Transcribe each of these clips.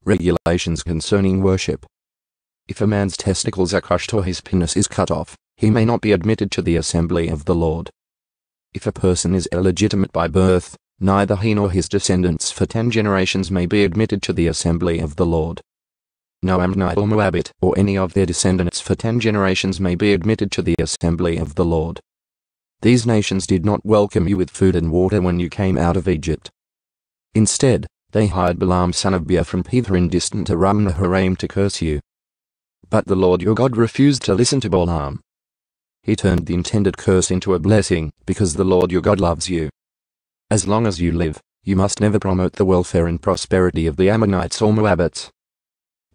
Regulations concerning worship. If a man's testicles are crushed or his penis is cut off, he may not be admitted to the assembly of the Lord. If a person is illegitimate by birth, neither he nor his descendants for 10 generations may be admitted to the assembly of the Lord. No Ammonite or Moabite or any of their descendants for 10 generations may be admitted to the assembly of the Lord. These nations did not welcome you with food and water when you came out of Egypt. Instead, they hired Balaam son of Beor from Pether in distant Aram-naharaim to curse you. But the Lord your God refused to listen to Balaam. He turned the intended curse into a blessing, because the Lord your God loves you. As long as you live, you must never promote the welfare and prosperity of the Ammonites or Moabites.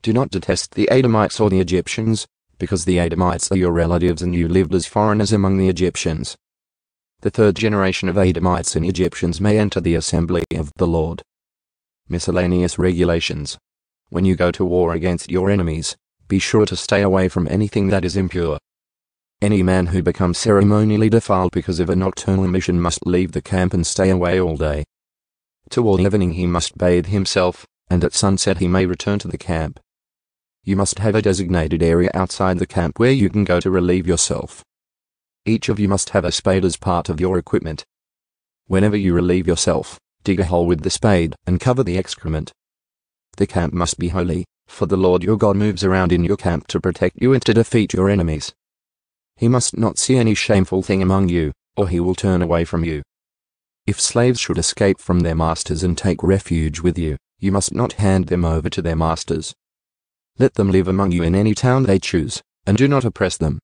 Do not detest the Edomites or the Egyptians, because the Edomites are your relatives and you lived as foreigners among the Egyptians. The 3rd generation of Edomites and Egyptians may enter the assembly of the Lord. Miscellaneous regulations. When you go to war against your enemies, be sure to stay away from anything that is impure. Any man who becomes ceremonially defiled because of a nocturnal emission must leave the camp and stay away all day. Toward evening he must bathe himself, and at sunset he may return to the camp. You must have a designated area outside the camp where you can go to relieve yourself. Each of you must have a spade as part of your equipment. Whenever you relieve yourself, dig a hole with the spade and cover the excrement. The camp must be holy, for the Lord your God moves around in your camp to protect you and to defeat your enemies. He must not see any shameful thing among you, or he will turn away from you. If slaves should escape from their masters and take refuge with you, you must not hand them over to their masters. Let them live among you in any town they choose, and do not oppress them.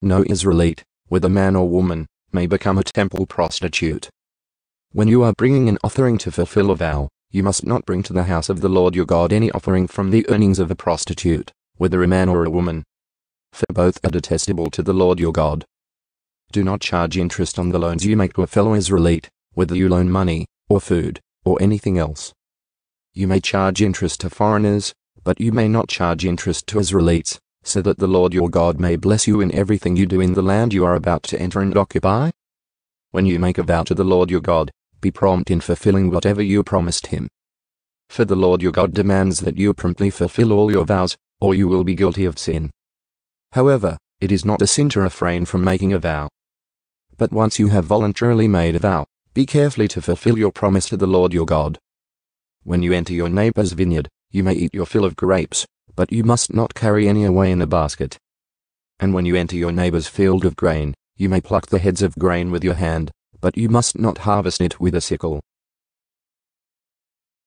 No Israelite, whether man or woman, may become a temple prostitute. When you are bringing an offering to fulfill a vow, you must not bring to the house of the Lord your God any offering from the earnings of a prostitute, whether a man or a woman. For both are detestable to the Lord your God. Do not charge interest on the loans you make to a fellow Israelite, whether you loan money, or food, or anything else. You may charge interest to foreigners, but you may not charge interest to Israelites, so that the Lord your God may bless you in everything you do in the land you are about to enter and occupy. When you make a vow to the Lord your God, be prompt in fulfilling whatever you promised him. For the Lord your God demands that you promptly fulfill all your vows, or you will be guilty of sin. However, it is not a sin to refrain from making a vow. But once you have voluntarily made a vow, be careful to fulfill your promise to the Lord your God. When you enter your neighbor's vineyard, you may eat your fill of grapes, but you must not carry any away in a basket. And when you enter your neighbor's field of grain, you may pluck the heads of grain with your hand, but you must not harvest it with a sickle.